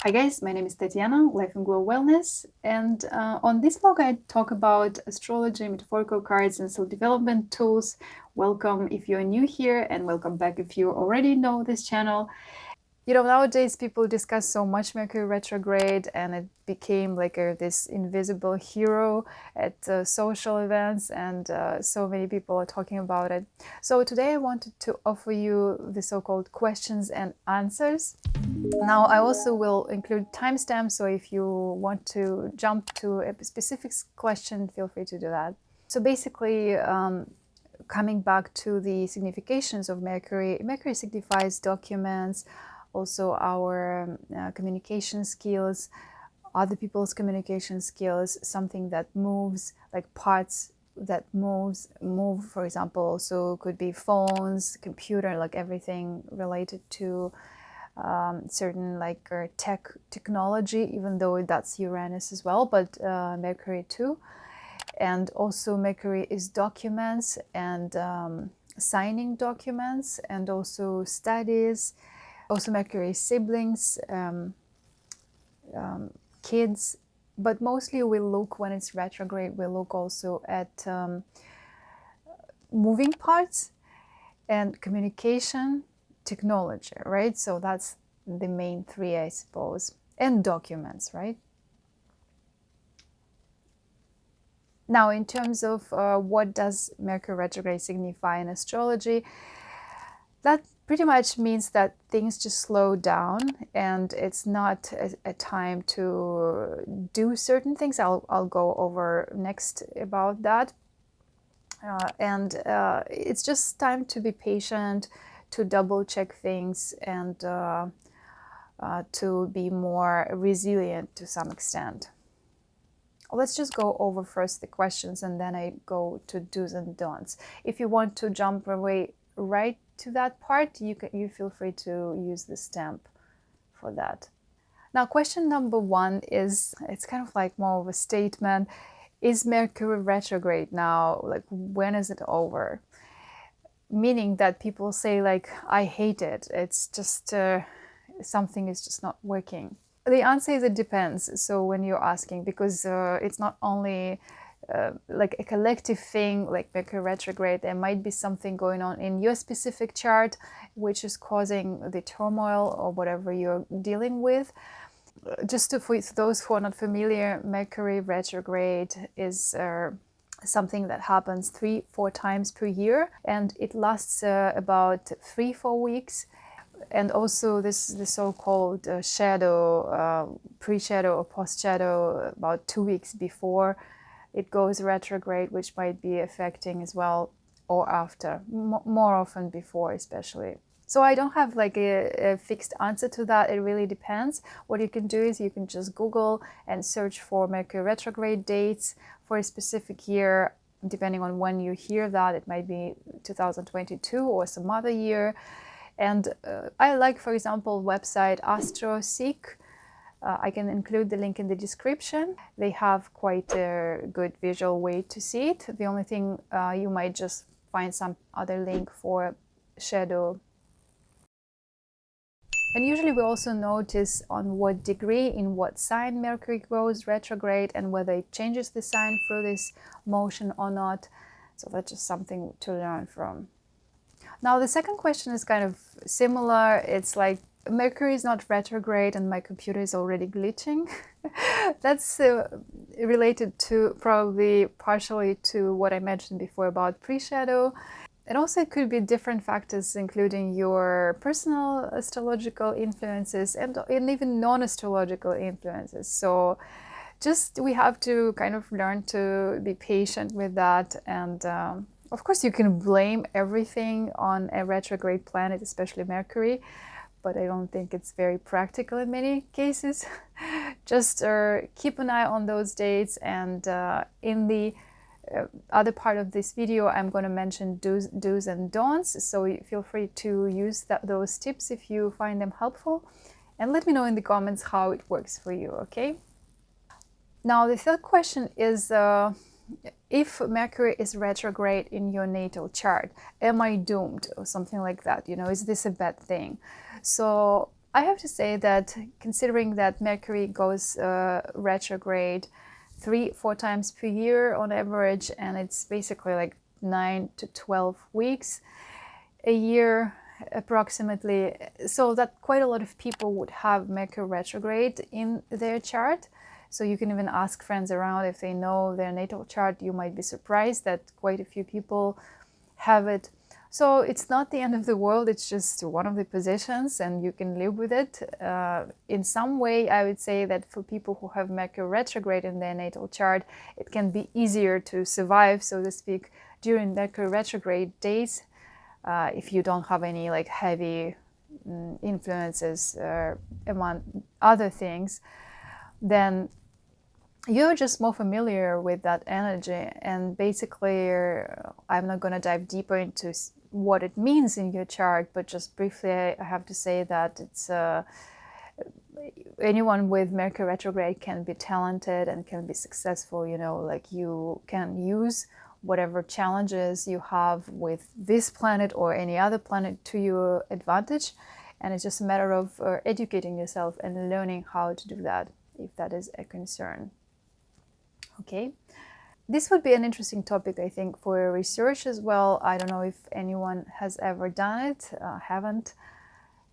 Hi guys, my name is Tatiana, Life and Glow Wellness, and on this blog I talk about astrology, metaphorical cards, and self-development tools. Welcome if you're new here, and welcome back if you already know this channel. You know, nowadays people discuss so much Mercury retrograde, and it became like this invisible hero at social events, and so many people are talking about it. So today I wanted to offer you the so-called questions and answers. Now I also will include timestamps, so if you want to jump to a specific question, feel free to do that. So basically, coming back to the significations of Mercury, Mercury signifies documents, also our communication skills, other people's communication skills, something that moves, like parts that move, for example, also could be phones, computer, like everything related to certain like technology, even though that's Uranus as well, but Mercury too. And also Mercury is documents and signing documents, and also studies. Also Mercury is siblings, kids, but mostly we look, when it's retrograde, we look also at moving parts and communication, technology, right? So that's the main three, I suppose, and documents, right? Now, in terms of what does Mercury retrograde signify in astrology, that pretty much means that things just slow down, and it's not a time to do certain things. I'll go over next about that. It's just time to be patient, to double check things, and to be more resilient to some extent. Let's just go over first the questions, and then I go to do's and don'ts. If you want to jump away right to that part, you feel free to use the stamp for that. Now, question number one is, it's kind of like more of a statement. Is Mercury retrograde now? Like, when is it over? Meaning that people say like, I hate it. It's just something is just not working. The answer is it depends. So when you're asking, because it's not only like a collective thing like Mercury retrograde, there might be something going on in your specific chart which is causing the turmoil or whatever you're dealing with. Just for those who are not familiar, Mercury retrograde is something that happens 3-4 times per year, and it lasts about 3-4 weeks. And also the so-called shadow, pre-shadow or post-shadow, about 2 weeks before it goes retrograde, which might be affecting as well, or after, more often before especially. So I don't have like a fixed answer to that. It really depends. What you can do is you can just Google and search for Mercury retrograde dates for a specific year. Depending on when you hear that, it might be 2022 or some other year. And I like, for example, website astrofocus. I can include the link in the description. They have quite a good visual way to see it. The only thing, you might just find some other link for shadow. And usually we also notice on what degree, in what sign Mercury goes retrograde, and whether it changes the sign through this motion or not. So that's just something to learn from. Now, the second question is kind of similar. It's like, Mercury is not retrograde and my computer is already glitching. That's related to probably partially to what I mentioned before about pre-shadow. And also it could be different factors, including your personal astrological influences and even non-astrological influences. So just we have to kind of learn to be patient with that. And of course, you can blame everything on a retrograde planet, especially Mercury, but I don't think it's very practical in many cases. Just keep an eye on those dates, and in the other part of this video, I'm going to mention do's and don'ts, so feel free to use those tips if you find them helpful, and let me know in the comments how it works for you, okay? Now, the third question is if Mercury is retrograde in your natal chart, am I doomed or something like that? You know, is this a bad thing? So I have to say that considering that Mercury goes retrograde 3-4 times per year on average, and it's basically like 9 to 12 weeks a year approximately, so that quite a lot of people would have Mercury retrograde in their chart. So you can even ask friends around if they know their natal chart. You might be surprised that quite a few people have it. So it's not the end of the world, it's just one of the positions and you can live with it. In some way, I would say that for people who have Mercury retrograde in their natal chart, it can be easier to survive, so to speak, during Mercury retrograde days, if you don't have any like heavy influences among other things. Then you're just more familiar with that energy. And basically, I'm not going to dive deeper into what it means in your chart, but just briefly, I have to say that it's anyone with Mercury retrograde can be talented and can be successful. You know, like you can use whatever challenges you have with this planet or any other planet to your advantage. And it's just a matter of educating yourself and learning how to do that, if that is a concern. Okay, this would be an interesting topic, I think, for research as well. I don't know if anyone has ever done it, haven't,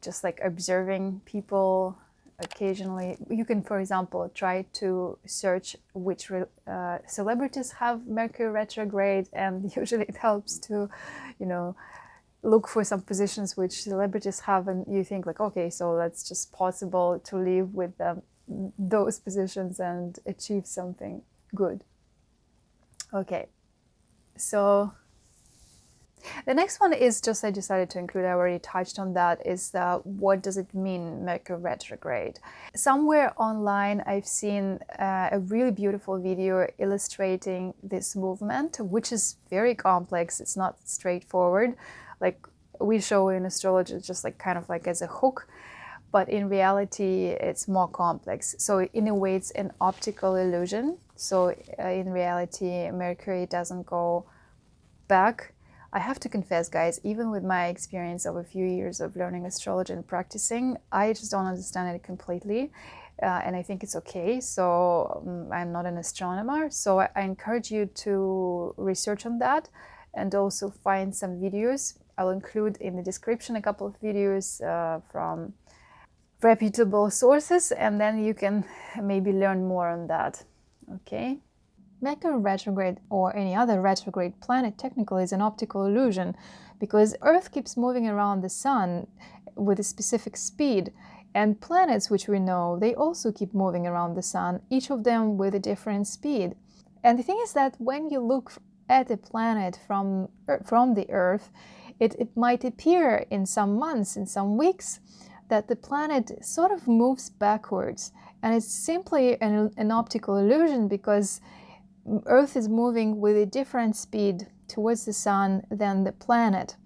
just like observing people occasionally. You can, for example, try to search which celebrities have Mercury retrograde, and usually it helps to, you know, look for some positions which celebrities have, and you think like, okay, so that's just possible to live with those positions and achieve something good. Okay, so the next one is just I decided to include, I already touched on that, is what does it mean, Mercury retrograde? Somewhere online I've seen a really beautiful video illustrating this movement, which is very complex. It's not straightforward like we show in astrology, just like kind of like as a hook, but in reality it's more complex. So in a way it's an optical illusion. So in reality Mercury doesn't go back. I have to confess, guys, even with my experience of a few years of learning astrology and practicing, I just don't understand it completely, and I think it's okay. So I'm not an astronomer, so I encourage you to research on that and also find some videos. I'll include in the description a couple of videos from reputable sources, and then you can maybe learn more on that. Okay. Mercury retrograde or any other retrograde planet technically is an optical illusion, because Earth keeps moving around the Sun with a specific speed, and planets, which we know, they also keep moving around the Sun, each of them with a different speed. And the thing is that when you look at a planet from the Earth, it might appear in some months, in some weeks, that the planet sort of moves backwards, and it's simply an optical illusion, because Earth is moving with a different speed towards the Sun than the planet,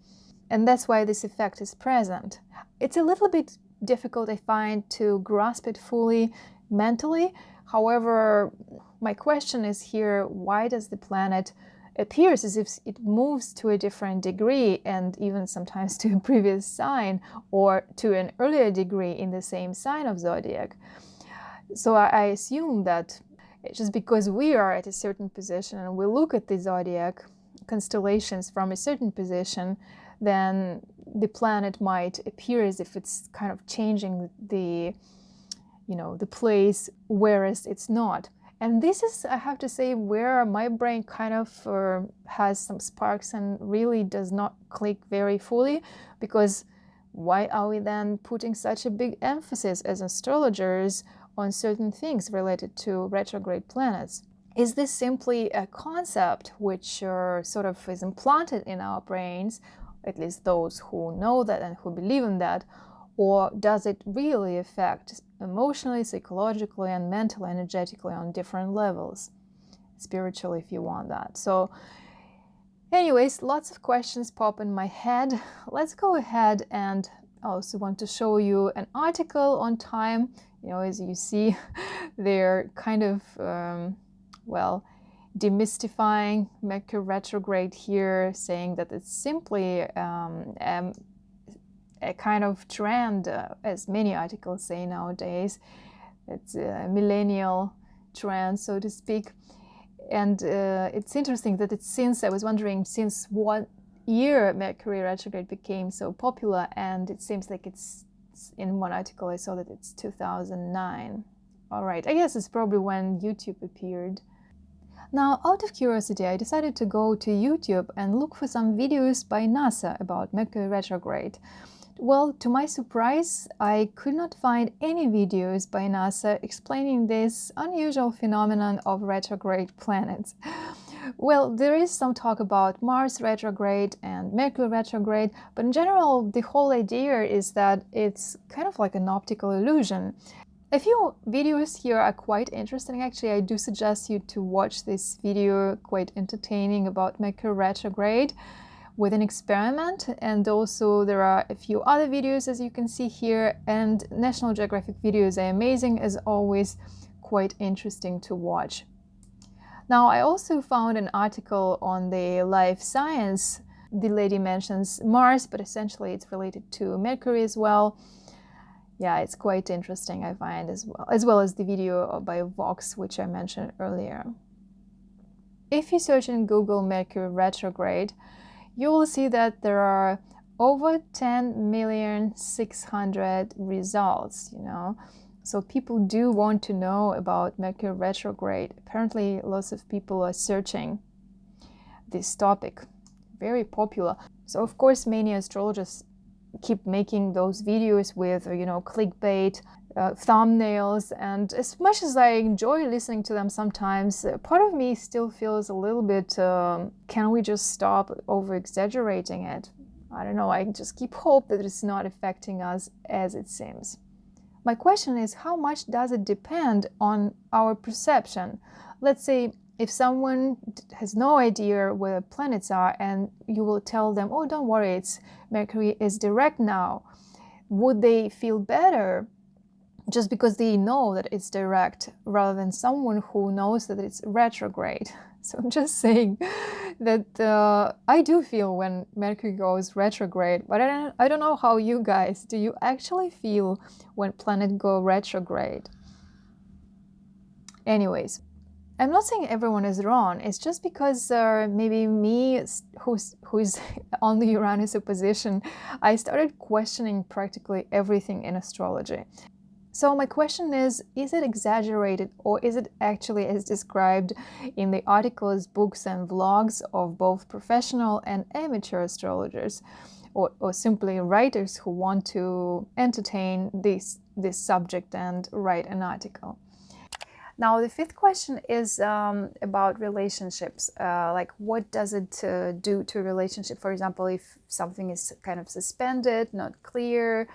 and that's why this effect is present. It's a little bit difficult, I find, to grasp it fully mentally. However, my question is here, why does the planet appears as if it moves to a different degree, and even sometimes to a previous sign or to an earlier degree in the same sign of zodiac? So I assume that just because we are at a certain position and we look at the zodiac constellations from a certain position, then the planet might appear as if it's kind of changing the place, whereas it's not. And this is, I have to say, where my brain kind of has some sparks and really does not click very fully, because why are we then putting such a big emphasis as astrologers on certain things related to retrograde planets? Is this simply a concept which sort of is implanted in our brains, at least those who know that and who believe in that, or does it really affect emotionally, psychologically, and mentally, energetically on different levels, spiritually if you want that? So anyways, lots of questions pop in my head. Let's go ahead, and I also want to show you an article on Time. As you see, they're kind of, demystifying Mercury retrograde here, saying that it's simply a kind of trend, as many articles say nowadays. It's a millennial trend, so to speak. And it's interesting that I was wondering since what year Mercury retrograde became so popular, and it seems like it's, in one article I saw that it's 2009. All right, I guess it's probably when YouTube appeared. Now, out of curiosity, I decided to go to YouTube and look for some videos by NASA about Mercury retrograde. Well, to my surprise, I could not find any videos by NASA explaining this unusual phenomenon of retrograde planets. Well, there is some talk about Mars retrograde and Mercury retrograde, but in general, the whole idea is that it's kind of like an optical illusion. A few videos here are quite interesting. Actually, I do suggest you to watch this video, quite entertaining, about Mercury retrograde with an experiment. And also there are a few other videos, as you can see here, and National Geographic videos are amazing, as always, quite interesting to watch. Now, I also found an article on the Life Science. The lady mentions Mars, but essentially it's related to Mercury as well. Yeah, it's quite interesting, I find, as well as the video by Vox, which I mentioned earlier. If you search in Google Mercury retrograde, you will see that there are over 10,600,000 results, So people do want to know about Mercury retrograde. Apparently, lots of people are searching this topic. Very popular. So, of course, many astrologers keep making those videos with, clickbait, thumbnails, and as much as I enjoy listening to them sometimes, part of me still feels a little bit, can we just stop over-exaggerating it? I don't know, I just keep hope that it's not affecting us as it seems. My question is, how much does it depend on our perception? Let's say if someone has no idea where planets are and you will tell them, oh, don't worry, Mercury is direct now. Would they feel better just because they know that it's direct rather than someone who knows that it's retrograde? So I'm just saying that I do feel when Mercury goes retrograde, but I don't know how you guys, do you actually feel when planets go retrograde? Anyways, I'm not saying everyone is wrong. It's just because maybe me, who's on the Uranus opposition, I started questioning practically everything in astrology. So my question is it exaggerated, or is it actually as described in the articles, books, and vlogs of both professional and amateur astrologers, or simply writers who want to entertain this subject and write an article? Now, the fifth question is about relationships. Like, what does it do to a relationship? For example, if something is kind of suspended, not clear,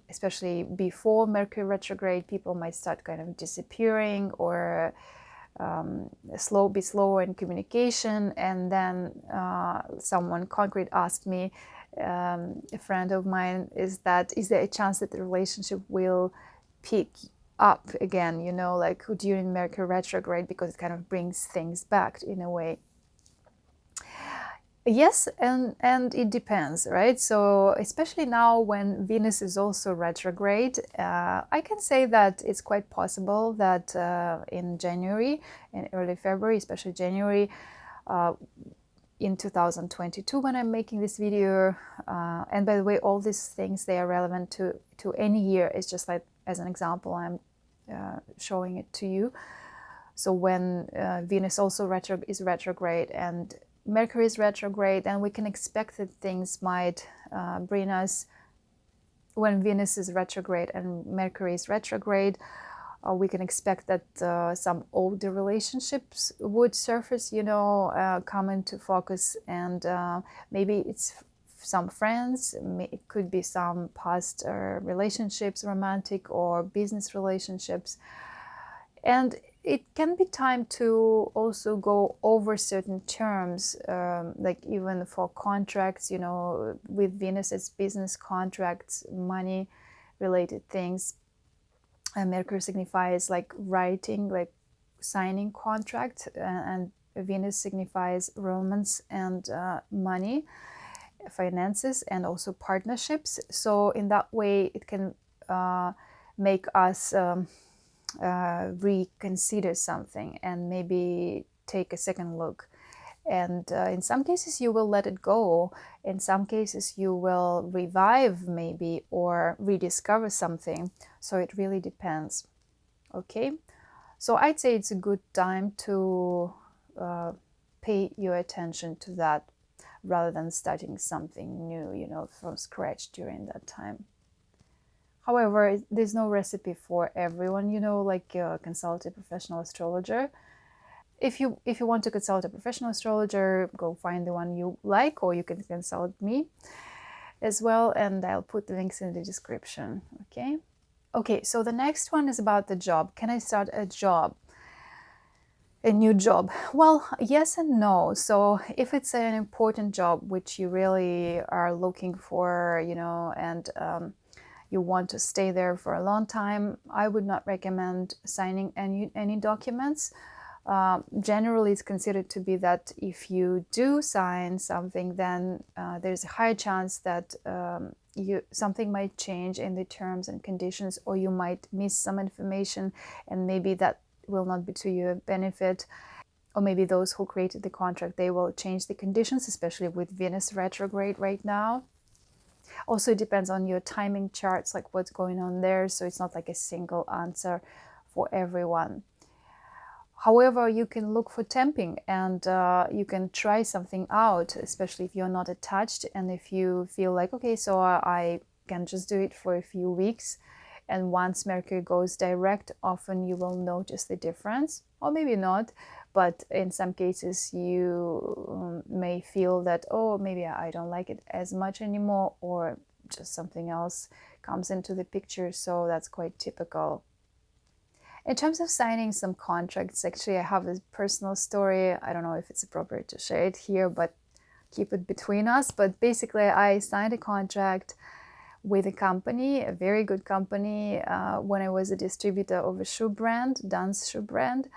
especially before Mercury retrograde, people might start kind of disappearing or be slower in communication. And then someone concrete asked me, a friend of mine, is there a chance that the relationship will pick up again, like during Mercury retrograde, because it kind of brings things back in a way? Yes, and it depends, right? So especially now when Venus is also retrograde, I can say that it's quite possible that in January, in early February, especially January, in 2022, when I'm making this video, and by the way, all these things, they are relevant to any year. It's just like, as an example, I'm showing it to you. So when Venus also is retrograde and Mercury is retrograde, then we can expect that things might bring us, when Venus is retrograde and Mercury is retrograde, we can expect that some older relationships would surface, come into focus, and maybe it's some friends, it could be some past relationships, romantic or business relationships. And it can be time to also go over certain terms, like even for contracts, with Venus, it's business contracts, money related things. And Mercury signifies like writing, like signing contract, and Venus signifies romance and money, finances, and also partnerships. So in that way, it can make us reconsider something and maybe take a second look. And in some cases you will let it go, in some cases you will revive maybe or rediscover something. So it really depends. Okay, so I'd say it's a good time to pay your attention to that rather than starting something new, you know, from scratch during that time. However, there's no recipe for everyone, you know, like consult a professional astrologer. If you want to consult a professional astrologer, go find the one you like, or you can consult me as well, and I'll put the links in the description. Okay, so the next one is about the job. Can I start a job? A new job? Well, yes and no. So if it's an important job which you really are looking for, you know, and you want to stay there for a long time, I would not recommend signing any documents. Generally, it's considered to be that if you do sign something, then there's a higher chance that something might change in the terms and conditions, or you might miss some information, and maybe that will not be to your benefit. Or maybe those who created the contract, they will change the conditions, especially with Venus retrograde right now. Also, it depends on your timing charts, like what's going on there. So it's not like a single answer for everyone. However, you can look for temping, and you can try something out, especially if you're not attached and if you feel like, okay, so I can just do it for a few weeks. And once Mercury goes direct, often you will notice the difference, or maybe not. But in some cases, you may feel that, oh, maybe I don't like it as much anymore, or just something else comes into the picture. So that's quite typical. In terms of signing some contracts, actually, I have a personal story. I don't know if it's appropriate to share it here, but keep it between us. But basically, I signed a contract with a company, a very good company, when I was a distributor of a shoe brand, Donts shoe brand.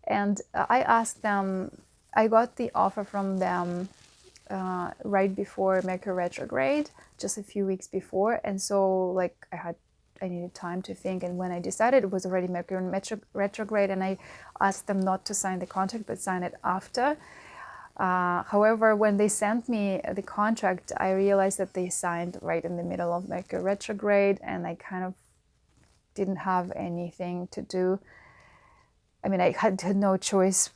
And I asked them, I got the offer from them right before Mercury retrograde, just a few weeks before. And so like I needed time to think, and when I decided, it was already Mercury retrograde, and I asked them not to sign the contract but sign it after. However, when they sent me the contract, I realized that they signed right in the middle of Mercury retrograde, and I kind of didn't have anything to do. I mean, I had no choice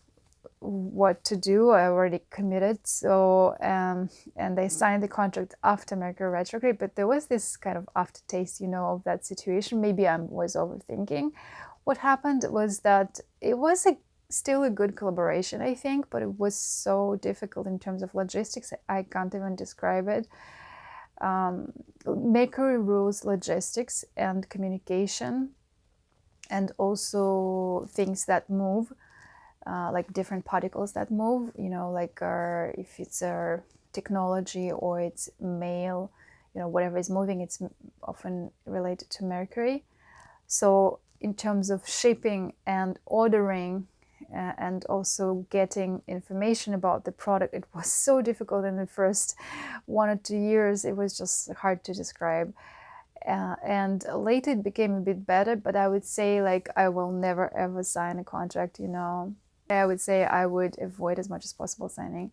what to do. I already committed. So and they signed the contract after Mercury retrograde, but there was this kind of aftertaste, you know, of that situation. Maybe I was overthinking. What happened was that it was still a good collaboration, I think, but it was so difficult in terms of logistics. I can't even describe it. Mercury rules logistics and communication, and also things that move, like different particles that move, you know, like if it's technology or it's mail, you know, whatever is moving, it's often related to Mercury. So in terms of shipping and ordering and also getting information about the product, it was so difficult in the first 1 or 2 years. It was just hard to describe. And later it became a bit better, but I would say, like, I will never ever sign a contract, you know. I would say I would avoid as much as possible signing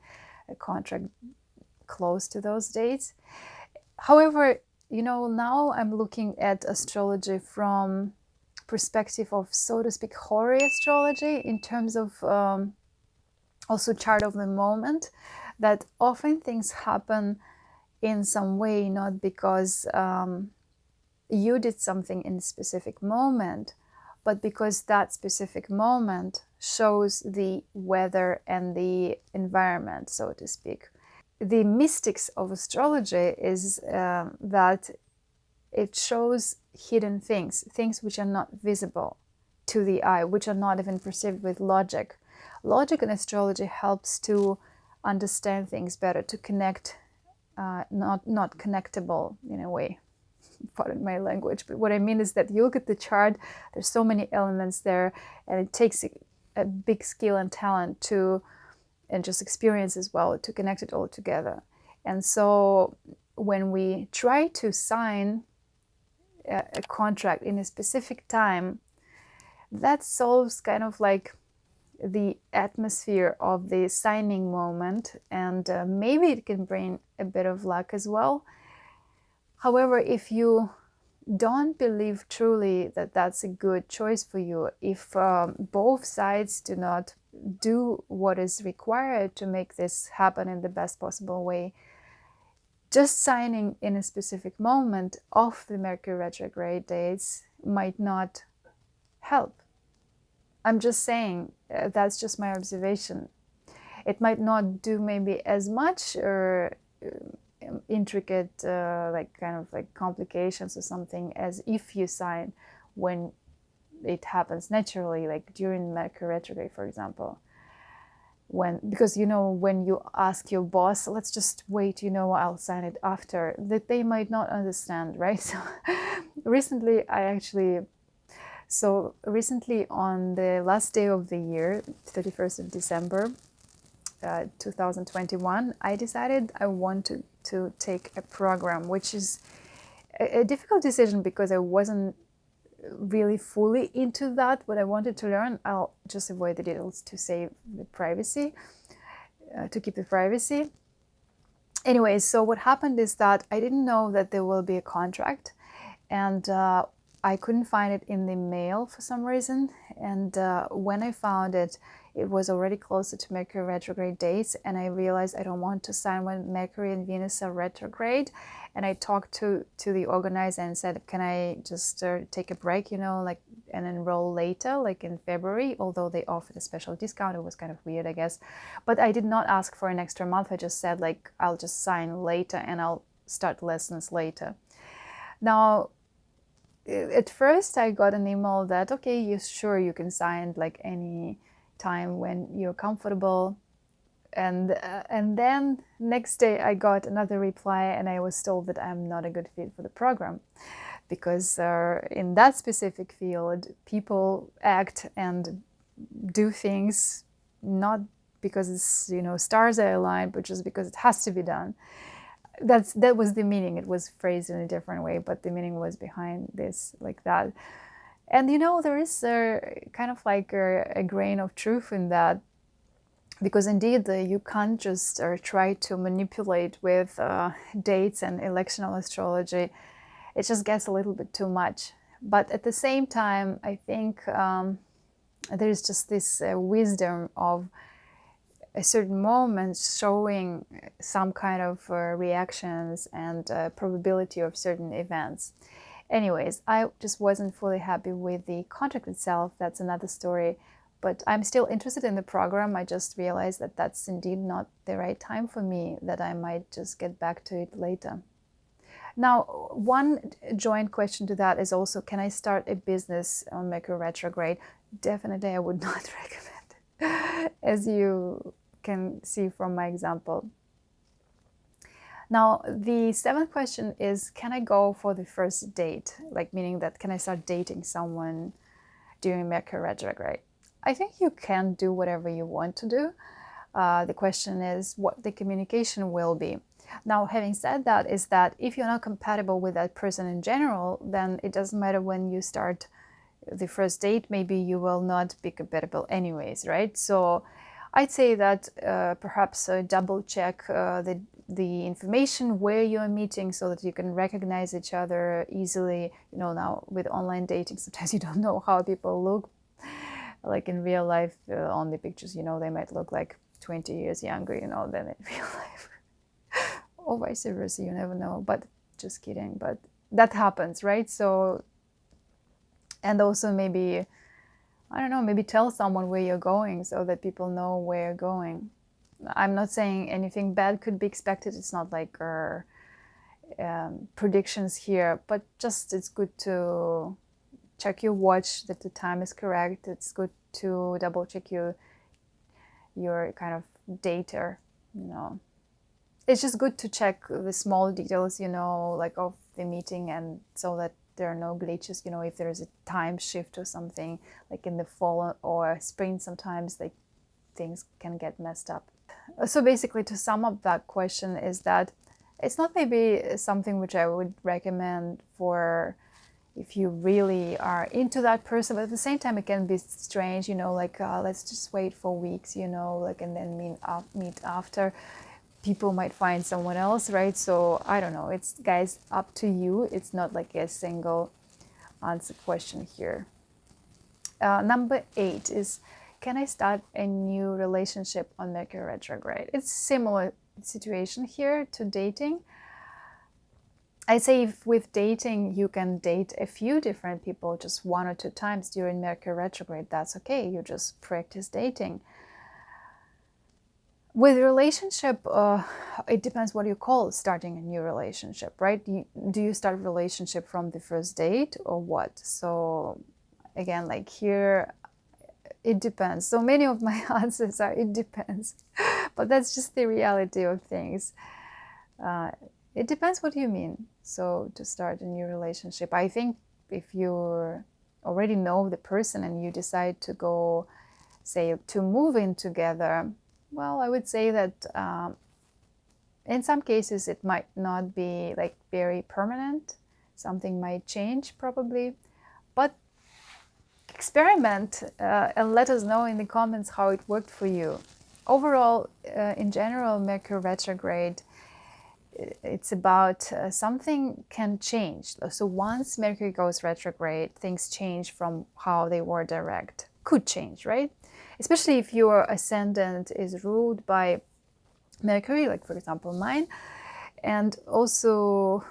a contract close to those dates. However, you know, now I'm looking at astrology from perspective of, so to speak, hoary astrology, in terms of also chart of the moment, that often things happen in some way, not because you did something in a specific moment, but because that specific moment shows the weather and the environment, so to speak. The mystics of astrology is that it shows hidden things, things which are not visible to the eye, which are not even perceived with logic. Logic in astrology helps to understand things better, to connect, not connectable in a way. Pardon my language, but what I mean is that you look at the chart, there's so many elements there, and it takes a big skill and talent to, and just experience as well, to connect it all together. And so when we try to sign a contract in a specific time, that solves kind of like the atmosphere of the signing moment, and maybe it can bring a bit of luck as well. However, if you don't believe truly that that's a good choice for you, if both sides do not do what is required to make this happen in the best possible way, just signing in a specific moment of the Mercury retrograde dates might not help. I'm just saying, that's just my observation. It might not do maybe as much or intricate like kind of like complications or something as if you sign when it happens naturally, like during Mercury retrograde, for example. Because when you ask your boss, let's just wait, I'll sign it after, that they might not understand, right? So recently on the last day of the year, 31st of December 2021, I decided I wanted to take a program, which is a difficult decision because I wasn't really fully into that, what I wanted to learn. I'll just avoid the details to save the privacy, to keep the privacy. Anyways, so what happened is that I didn't know that there will be a contract, and I couldn't find it in the mail for some reason. And when I found it, it was already closer to Mercury retrograde dates, and I realized I don't want to sign when Mercury and Venus are retrograde. And I talked to the organizer and said, can I just take a break, and enroll later, like in February, although they offered a special discount. It was kind of weird, I guess. But I did not ask for an extra month. I just said, like, I'll just sign later and I'll start lessons later. Now, at first I got an email that, okay, you can sign like any time when you're comfortable. And then next day I got another reply, and I was told that I'm not a good fit for the program because in that specific field, people act and do things not because it's, stars are aligned, but just because it has to be done. That was the meaning. It was phrased in a different way, but the meaning was behind this, like that. And there is kind of like a grain of truth in that, because indeed you can't just try to manipulate with dates and electional astrology. It just gets a little bit too much. But at the same time, I think there's just this wisdom of a certain moment showing some kind of reactions and probability of certain events. Anyways, I just wasn't fully happy with the contract itself. That's another story. But I'm still interested in the program. I just realized that that's indeed not the right time for me, that I might just get back to it later. Now, one joint question to that is also, can I start a business on Mercury retrograde? Definitely, I would not recommend it, as you can see from my example. Now, the seventh question is, can I go for the first date? Like, meaning that, can I start dating someone during Mercury retrograde? I think you can do whatever you want to do. The question is what the communication will be. Now, having said that, is that if you're not compatible with that person in general, then it doesn't matter when you start the first date, maybe you will not be compatible anyways, right? So I'd say that perhaps double check the information where you're meeting so that you can recognize each other easily. Now with online dating, sometimes you don't know how people look like in real life. On the pictures, they might look like 20 years younger, than in real life. Or vice versa, you never know. But just kidding. But that happens, right? So, and also maybe, I don't know, maybe tell someone where you're going so that people know where you're going. I'm not saying anything bad could be expected. It's not like predictions here, but just it's good to check your watch that the time is correct. It's good to double check your kind of data, It's just good to check the small details, like of the meeting, and so that there are no glitches, you know, if there's a time shift or something, like in the fall or spring, sometimes like things can get messed up. So basically, to sum up that question is that it's not maybe something which I would recommend for if you really are into that person, but at the same time it can be strange, you know, like let's just wait for weeks, you know, like, and then meet after. People might find someone else, right? So I don't know, it's, guys, up to you. It's not like a single answer question here. Number 8 is, can I start a new relationship on Mercury retrograde? It's a similar situation here to dating. I say if with dating you can date a few different people just 1 or 2 times during Mercury retrograde, that's okay. You just practice dating. With relationship, it depends what you call starting a new relationship, right? Do you start a relationship from the first date or what? So again, like here, it depends. So many of my answers are it depends, but that's just the reality of things. It depends what you mean. So to start a new relationship, I think if you already know the person and you decide to go, say, to move in together, well, I would say that in some cases it might not be like very permanent. Something might change probably, but experiment and let us know in the comments how it worked for you. Overall, in general, Mercury retrograde, it's about something can change. So once Mercury goes retrograde, things change from how they were direct. Could change, right? Especially if your ascendant is ruled by Mercury, like for example mine. And also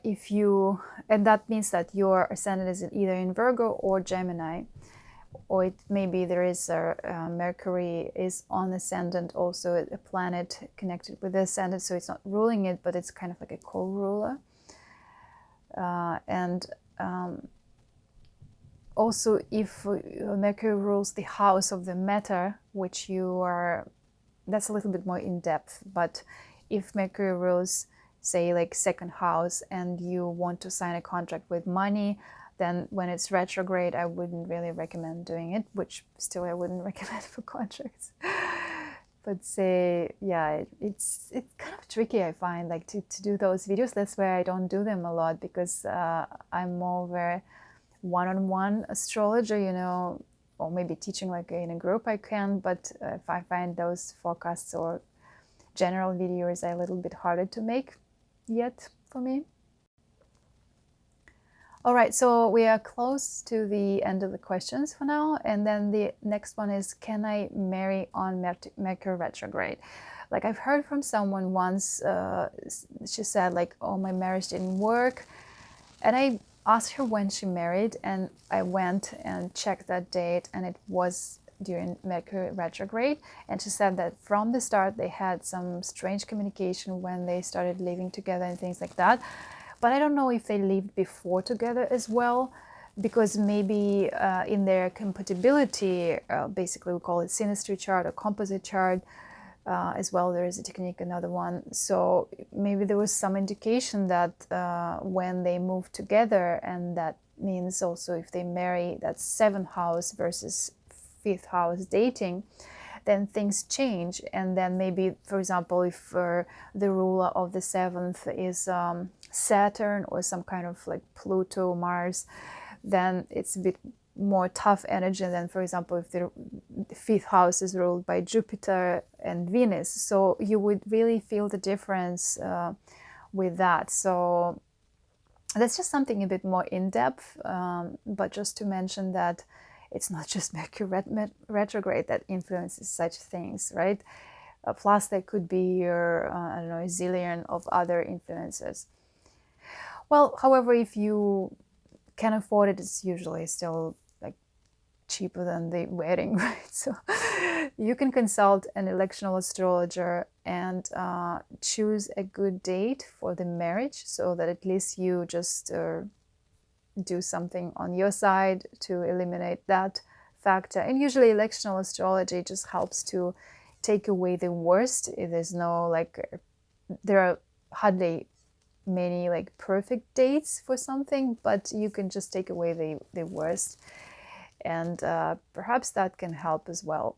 if you, and that means that your ascendant is either in Virgo or Gemini, or it maybe there is a Mercury is on ascendant, also a planet connected with the ascendant, so it's not ruling it, but it's kind of like a co-ruler. Also, if Mercury rules the house of the matter, which you are, that's a little bit more in depth, but if Mercury rules, say, like 2nd house, and you want to sign a contract with money, then when it's retrograde, I wouldn't really recommend doing it, which still I wouldn't recommend for contracts. But say, yeah, it's kind of tricky, I find, like to do those videos. That's why I don't do them a lot, because I'm more of a one-on-one astrologer, you know, or maybe teaching like in a group I can, but if I find those forecasts or general videos are a little bit harder to make yet for me. All right, so we are close to the end of the questions for now, and then the next one is, can I marry on Mercury retrograde? Like I've heard from someone once, she said like, oh, my marriage didn't work, and I asked her when she married, and I went and checked that date, and it was during Mercury retrograde, and she said that from the start they had some strange communication when they started living together and things like that. But I don't know if they lived before together as well, because maybe in their compatibility, basically we call it synastry chart or composite chart, as well there is a technique, another one. So maybe there was some indication that when they move together, and that means also if they marry, that's 7th house versus 5th house dating, then things change. And then maybe, for example, if the ruler of the 7th is Saturn or some kind of like Pluto, Mars, then it's a bit more tough energy than, for example, if the 5th house is ruled by Jupiter and Venus. So you would really feel the difference with that. So that's just something a bit more in depth, but just to mention that it's not just Mercury retrograde that influences such things, right? Plus there could be I don't know, a zillion of other influences. Well, however, if you can afford it, it's usually still like cheaper than the wedding, right? So you can consult an electional astrologer and choose a good date for the marriage, so that at least you just do something on your side to eliminate that factor. And usually electional astrology just helps to take away the worst. There's no like, there are hardly many like perfect dates for something, but you can just take away the worst, and perhaps that can help as well.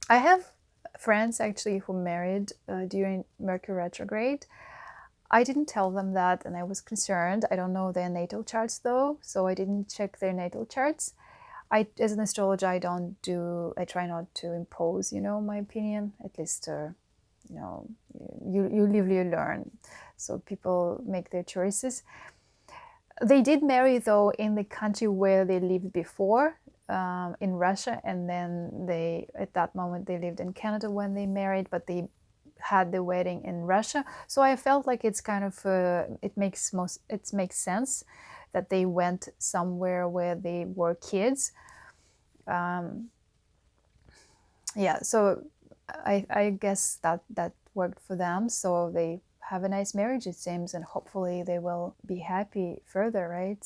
I have friends actually who married during Mercury retrograde. I didn't tell them that, and I was concerned. I don't know their natal charts though, so I didn't check their natal charts. As an astrologer, I try not to impose, my opinion. At least, you live, you learn. So people make their choices. They did marry though in the country where they lived before, in Russia, and then at that moment they lived in Canada when they married, but they had the wedding in Russia. So I felt like it's kind of it makes sense that they went somewhere where they were kids. Yeah, so I guess that worked for them. So they have a nice marriage, it seems, and hopefully they will be happy further, right?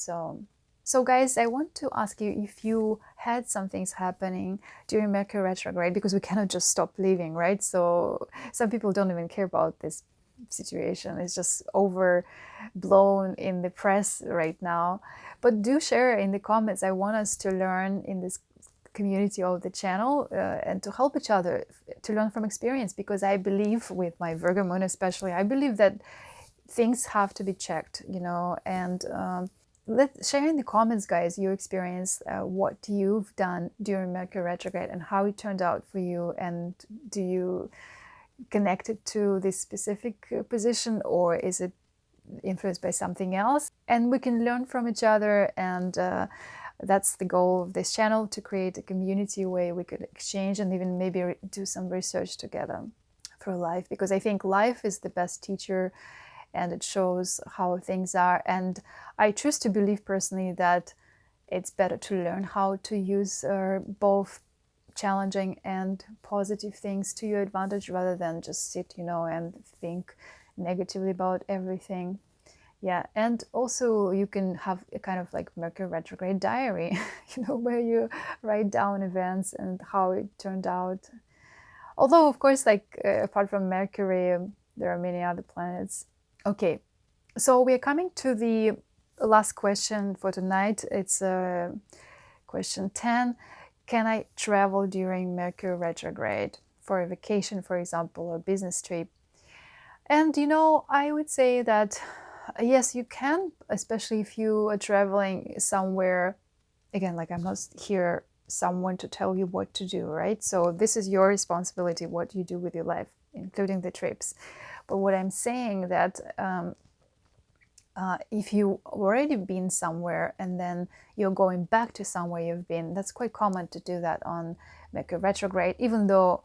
So guys, I want to ask you if you had some things happening during Mercury retrograde, because we cannot just stop living, right? So some people don't even care about this situation. It's just overblown in the press right now. But do share in the comments. I want us to learn in this community of the channel and to help each other, to learn from experience, because I believe, with my Virgo moon especially, I believe that things have to be checked, and share in the comments, guys, your experience, what you've done during Mercury retrograde and how it turned out for you, and do you connect it to this specific position, or is it influenced by something else? And we can learn from each other, and that's the goal of this channel, to create a community where we could exchange and even maybe do some research together for life, because I think life is the best teacher and it shows how things are. And I choose to believe personally that it's better to learn how to use both challenging and positive things to your advantage, rather than just sit, and think negatively about everything. Yeah, and also you can have a kind of like Mercury retrograde diary, where you write down events and how it turned out. Although, of course, like apart from Mercury, there are many other planets. Okay, so we are coming to the last question for tonight. It's question 10. Can I travel during Mercury retrograde for a vacation, for example, or business trip? And, I would say that yes, you can, especially if you are traveling somewhere. Again, like, I'm not here someone to tell you what to do, right? So this is your responsibility, what you do with your life, including the trips. But what I'm saying that if you already been somewhere and then you're going back to somewhere you've been, that's quite common to do that on Mercury retrograde, even though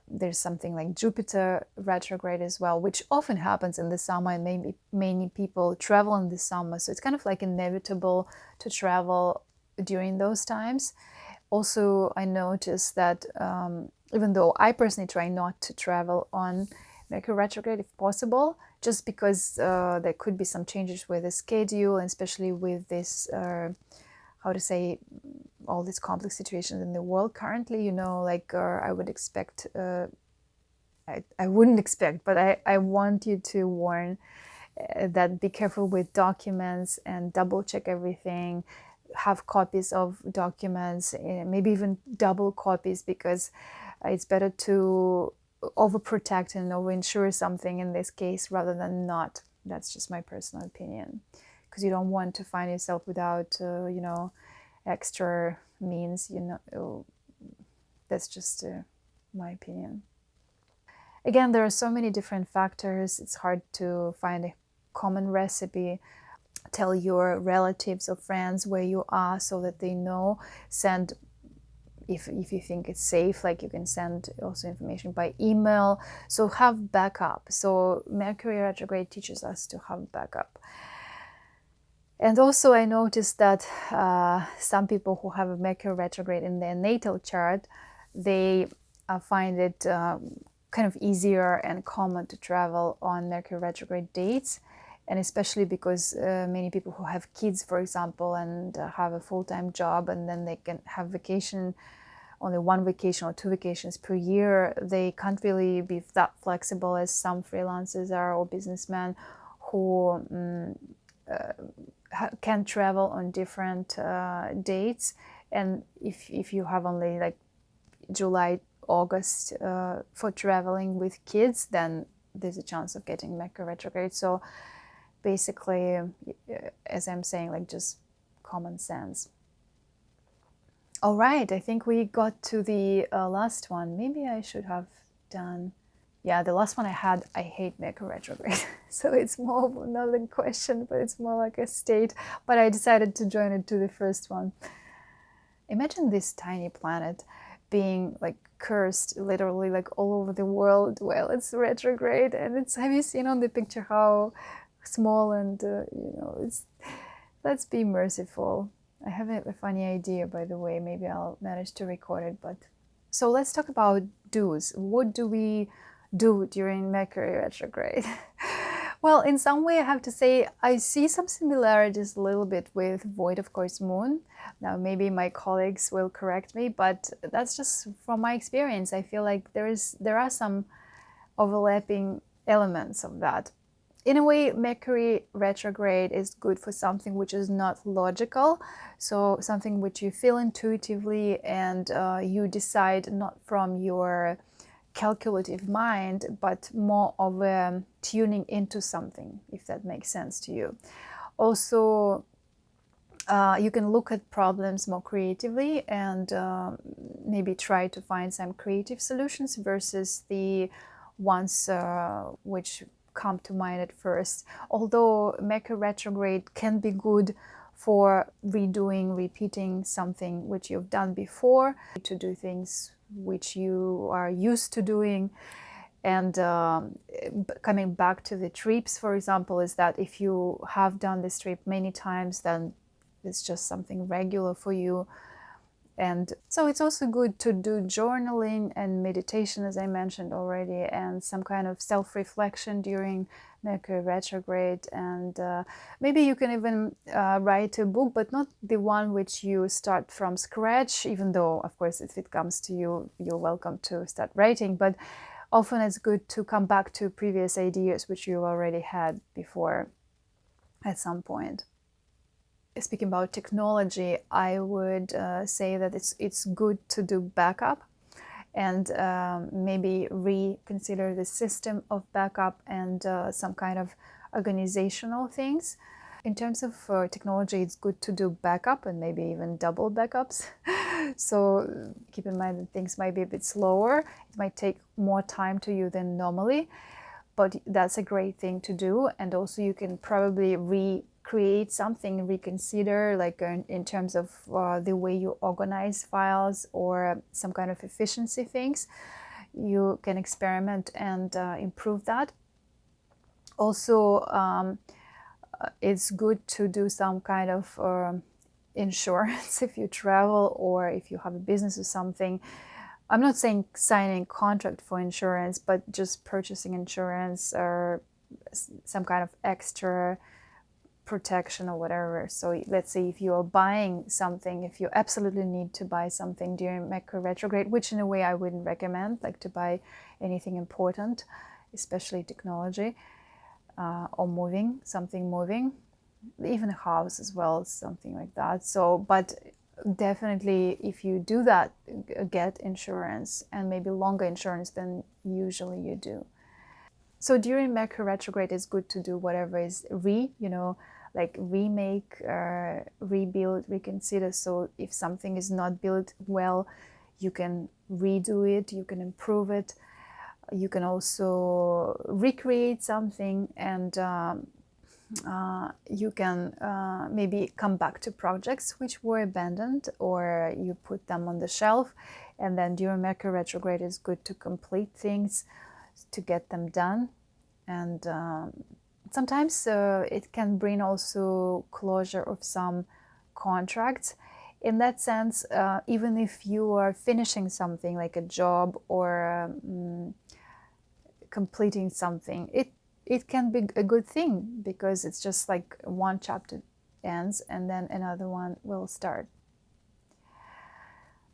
there's something like Jupiter retrograde as well, which often happens in the summer, and maybe many people travel in the summer. So it's kind of like inevitable to travel during those times. Also, I noticed that even though I personally try not to travel on Mercury retrograde if possible, just because there could be some changes with the schedule, and especially with this how to say, all these complex situations in the world currently, like I would expect, I wouldn't expect, but I want you to warn that be careful with documents and double check everything, have copies of documents, maybe even double copies, because it's better to overprotect and overinsure something in this case rather than not. That's just my personal opinion, because you don't want to find yourself without extra means. That's just my opinion. Again, there are so many different factors. It's hard to find a common recipe. Tell your relatives or friends where you are so that they know. Send, if you think it's safe, like you can send also information by email. So have backup. So Mercury retrograde teaches us to have backup. And also I noticed that some people who have a Mercury retrograde in their natal chart, they find it kind of easier and common to travel on Mercury retrograde dates. And especially because many people who have kids, for example, and have a full-time job, and then they can have vacation only 1 vacation or 2 vacations per year, they can't really be that flexible as some freelancers are, or businessmen who can travel on different dates. And if you have only like July, August for traveling with kids, then there's a chance of getting Mercury retrograde. So basically, as I'm saying, like just common sense. All right, I think we got to the last one. Maybe I should have done, yeah, the last one I hate Mercury retrograde. So it's more of not a question, but it's more like a state. But I decided to join it to the first one. Imagine this tiny planet being like cursed literally like all over the world while it's retrograde. And it's, have you seen on the picture how small and it's, let's be merciful. I have a funny idea, by the way. Maybe I'll manage to record it. But so let's talk about do's. What do we do during Mercury retrograde? Well, in some way, I have to say I see some similarities a little bit with void of course moon. Now, maybe my colleagues will correct me, but that's just from my experience. I feel like there are some overlapping elements of that. In a way, Mercury retrograde is good for something which is not logical, so something which you feel intuitively and you decide not from your calculative mind, but more of a tuning into something, if that makes sense to you. Also, you can look at problems more creatively and maybe try to find some creative solutions versus the ones which come to mind at first. Although Mercury retrograde can be good for redoing, repeating something which you've done before, to do things which you are used to doing. And coming back to the trips, for example, is that if you have done this trip many times, then it's just something regular for you. And so it's also good to do journaling and meditation, as I mentioned already, and some kind of self-reflection during Mercury retrograde. And maybe you can even write a book, but not the one which you start from scratch, even though, of course, if it comes to you, you're welcome to start writing. But often it's good to come back to previous ideas which you already had before at some point. Speaking about technology, I would say that it's good to do backup and maybe reconsider the system of backup and some kind of organizational things. In terms of technology, it's good to do backup and maybe even double backups. So keep in mind that things might be a bit slower. It might take more time to you than normally, but that's a great thing to do. And also you can probably recreate something, reconsider, like in terms of the way you organize files or some kind of efficiency things. You can experiment and improve that. Also, it's good to do some kind of insurance if you travel or if you have a business or something. I'm not saying signing a contract for insurance, but just purchasing insurance or some kind of extra protection or whatever. So let's say if you are buying something, if you absolutely need to buy something during Mercury retrograde, which in a way I wouldn't recommend, like to buy anything important, especially technology, or something moving, even a house as well, something like that. So, but definitely if you do that, get insurance, and maybe longer insurance than usually you do. So during Mercury retrograde, it's good to do whatever is like remake, rebuild, reconsider. So if something is not built well, you can redo it, you can improve it. You can also recreate something, and you can maybe come back to projects which were abandoned, or you put them on the shelf. And then during Mercury retrograde, it's good to complete things, to get them done. And sometimes it can bring also closure of some contracts. In that sense, even if you are finishing something like a job or completing something, it can be a good thing, because it's just like one chapter ends and then another one will start.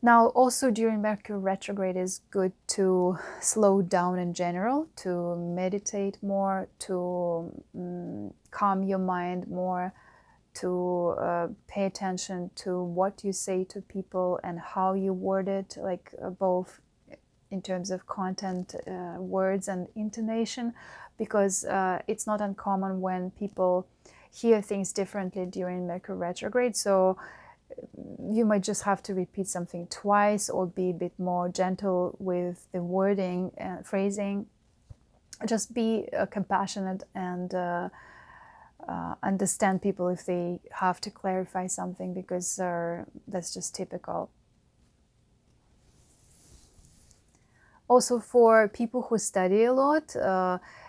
Now, also during Mercury retrograde is good to slow down in general, to meditate more, to calm your mind more, to pay attention to what you say to people and how you word it, like both in terms of content, words and intonation, because it's not uncommon when people hear things differently during Mercury retrograde. So you might just have to repeat something twice or be a bit more gentle with the wording and phrasing. Just be compassionate and understand people if they have to clarify something, because that's just typical. Also, for people who study a lot,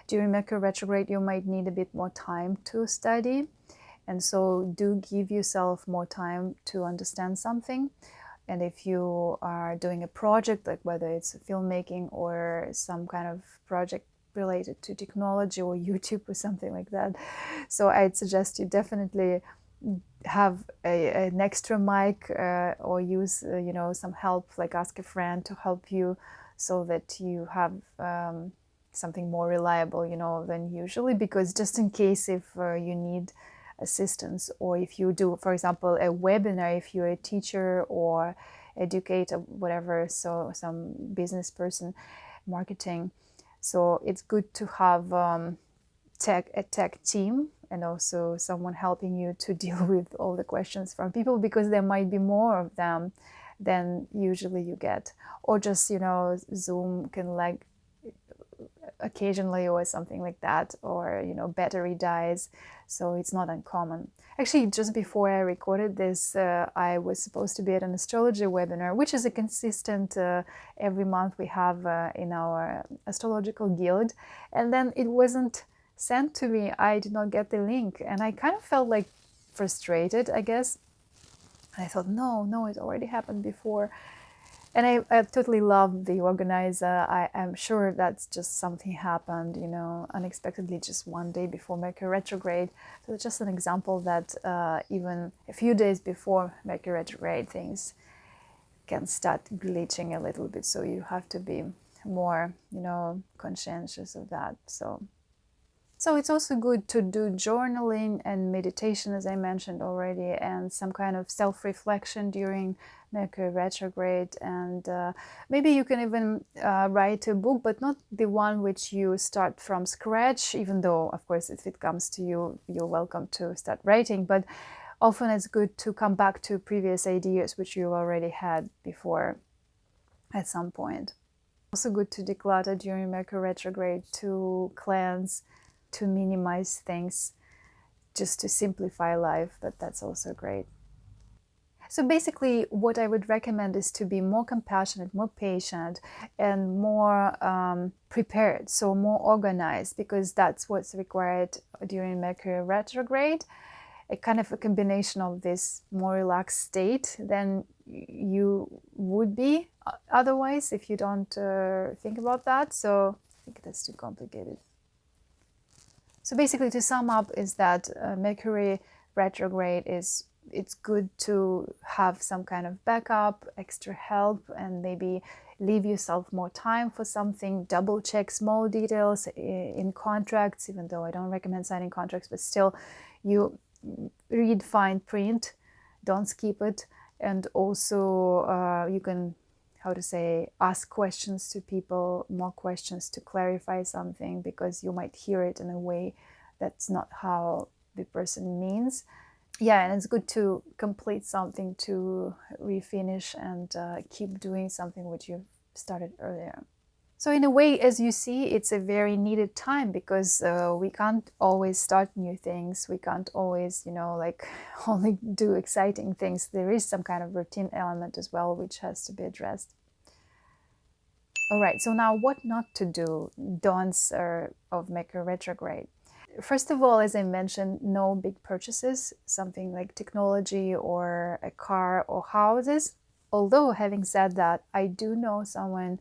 during Mercury retrograde, you might need a bit more time to study. And so do give yourself more time to understand something. And if you are doing a project, like whether it's filmmaking or some kind of project related to technology or YouTube or something like that, so I'd suggest you definitely have an extra mic or use some help, like ask a friend to help you, so that you have something more reliable than usually, because just in case if you need assistance, or if you do, for example, a webinar, if you're a teacher or educator, whatever, so some business person, marketing, so it's good to have a tech team and also someone helping you to deal with all the questions from people, because there might be more of them than usually you get, or just Zoom can lag occasionally or something like that, or battery dies, so it's not uncommon. Actually, just before I recorded this, I was supposed to be at an astrology webinar, which is a consistent every month we have in our astrological guild, and then it wasn't sent to me. I did not get the link, and I kind of felt like frustrated, I guess. And I thought, no, it already happened before. And I totally love the organizer. I am sure that's just something happened, unexpectedly, just one day before Mercury retrograde. So it's just an example that even a few days before Mercury retrograde, things can start glitching a little bit. So you have to be more, conscientious of that. So it's also good to do journaling and meditation, as I mentioned already, and some kind of self-reflection during Mercury retrograde. And maybe you can even write a book, but not the one which you start from scratch, even though, of course, if it comes to you, you're welcome to start writing. But often it's good to come back to previous ideas which you already had before at some point. Also good to declutter during Mercury retrograde, to cleanse, to minimize things, just to simplify life. That's also great. So basically what I would recommend is to be more compassionate, more patient, and more prepared, so more organized, because that's what's required during Mercury retrograde. A kind of a combination of this more relaxed state than you would be otherwise if you don't think about that. So I think that's too complicated. So basically, to sum up, is that Mercury retrograde it's good to have some kind of backup, extra help, and maybe leave yourself more time for something. Double check small details in contracts, even though I don't recommend signing contracts, but still, you read fine print, don't skip it, and also you can, ask questions to people, more questions to clarify something, because you might hear it in a way that's not how the person means. Yeah, and it's good to complete something, to refinish and keep doing something which you've started earlier. So in a way, as you see, it's a very needed time, because we can't always start new things. We can't always, only do exciting things. There is some kind of routine element as well, which has to be addressed. All right, so now what not to do, don'ts of Mercury retrograde. First of all, as I mentioned, no big purchases, something like technology or a car or houses. Although, having said that, I do know someone,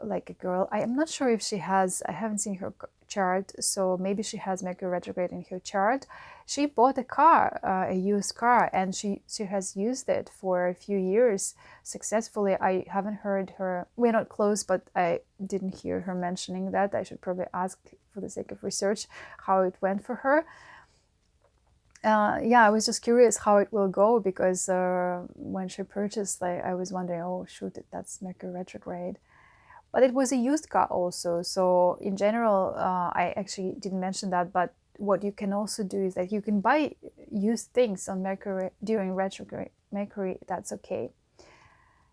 like a girl, I am not sure if she has, I haven't seen her chart, so maybe she has Mercury retrograde in her chart. she bought a car, a used car, and she has used it for a few years successfully. I haven't heard her, we're not close, but I didn't hear her mentioning that. I should probably ask, for the sake of research, how it went for her. Yeah, I was just curious how it will go, because when she purchased, like, I was wondering, oh shoot, that's Mercury retrograde. But it was a used car also. So in general, I actually didn't mention that, but what you can also do is that you can buy used things on Mercury during retrograde Mercury. That's okay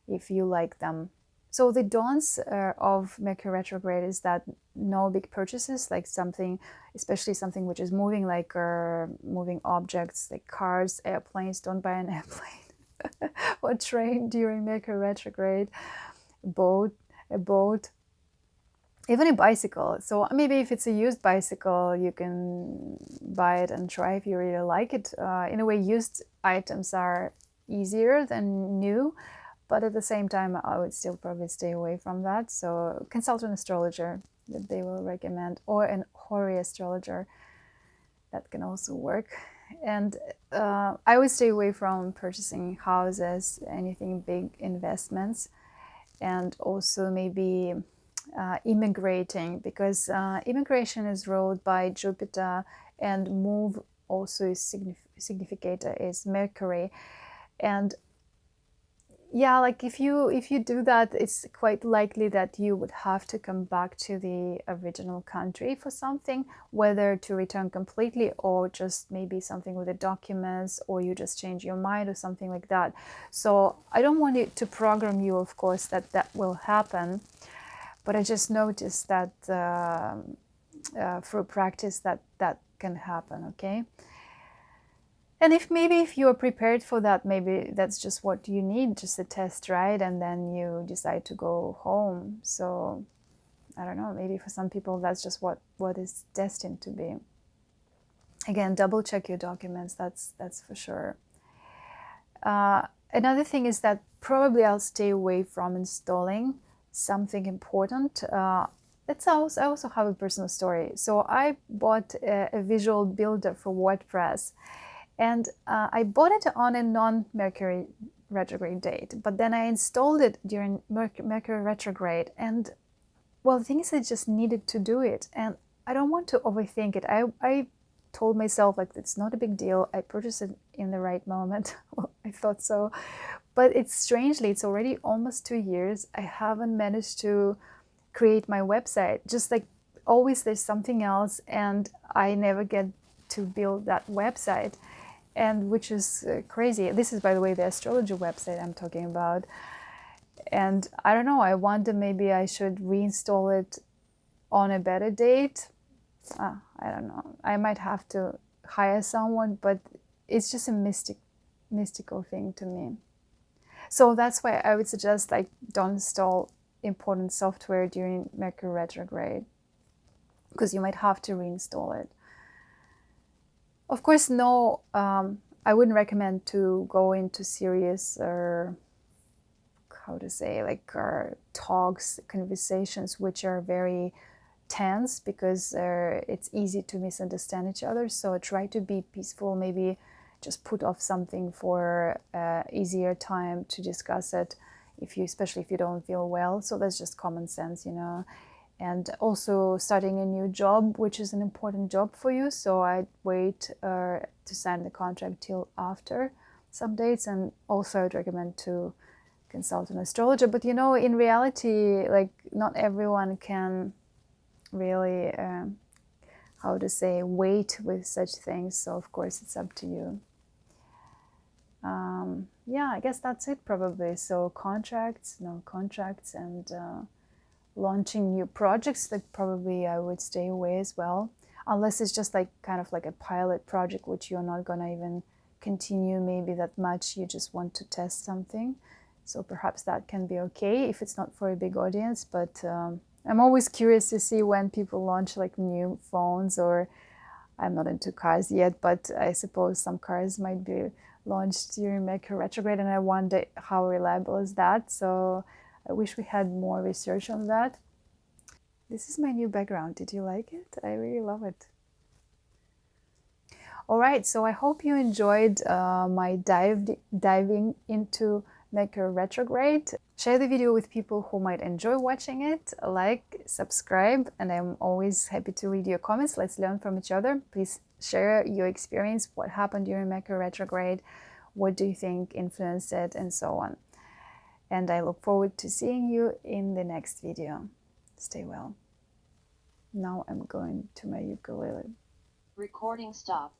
if you like them. So the dawns of Mercury retrograde is that no big purchases, like something, especially something which is moving, like moving objects like cars, airplanes. Don't buy an airplane or train during Mercury retrograde. A boat, even a bicycle. So maybe if it's a used bicycle, you can buy it and try if you really like it. In a way, used items are easier than new, but at the same time, I would still probably stay away from that. So consult an astrologer that they will recommend, or an hoary astrologer. That can also work. And I would stay away from purchasing houses, anything big investments, and also maybe immigrating, because immigration is ruled by Jupiter, and move also is significator is Mercury. And yeah, like if you do that, it's quite likely that you would have to come back to the original country for something, whether to return completely or just maybe something with the documents, or you just change your mind or something like that. So I don't want it to program you, of course, that that will happen, but I just noticed that through practice that can happen, okay? And if you're prepared for that, maybe that's just what you need, just a test ride, and then you decide to go home. So I don't know, maybe for some people that's just what is destined to be. Again, double check your documents, that's for sure. Another thing is that probably I'll stay away from installing something important. I also have a personal story. So I bought a visual builder for WordPress. And I bought it on a non-Mercury retrograde date, but then I installed it during Mercury retrograde. And well, the thing is, I just needed to do it, and I don't want to overthink it. I told myself, like, it's not a big deal. I purchased it in the right moment. Well, I thought so, but it's already almost 2 years. I haven't managed to create my website. Just like always, there's something else, and I never get to build that website. And which is crazy. This is, by the way, the astrology website I'm talking about. And I don't know, I wonder maybe I should reinstall it on a better date. I don't know. I might have to hire someone, but it's just a mystical thing to me. So that's why I would suggest, like, don't install important software during Mercury retrograde, because you might have to reinstall it. Of course, no, I wouldn't recommend to go into serious, talks, conversations, which are very tense, because it's easy to misunderstand each other. So try to be peaceful, maybe just put off something for easier time to discuss it, especially if you don't feel well. So that's just common sense, And also starting a new job, which is an important job for you. So I'd wait to sign the contract till after some dates. And also I'd recommend to consult an astrologer. But in reality, like, not everyone can really, wait with such things. So of course it's up to you. Yeah, I guess that's it probably. So no contracts, and launching new projects, that probably I would stay away as well, unless it's just like kind of like a pilot project, which you're not gonna even continue maybe that much, you just want to test something. So perhaps that can be okay if it's not for a big audience. But I'm always curious to see when people launch like new phones, or I'm not into cars yet, but I suppose some cars might be launched during Mercury retrograde, and I wonder how reliable is that. So I wish we had more research on that. This is my new background. Did you like it? I really love it. All right, so I hope you enjoyed my diving into Mercury retrograde. Share the video with people who might enjoy watching it. Like, subscribe, and I'm always happy to read your comments. Let's learn from each other. Please share your experience, what happened during Mercury retrograde, what do you think influenced it, and so on. And I look forward to seeing you in the next video. Stay well. Now I'm going to my ukulele. Recording stopped.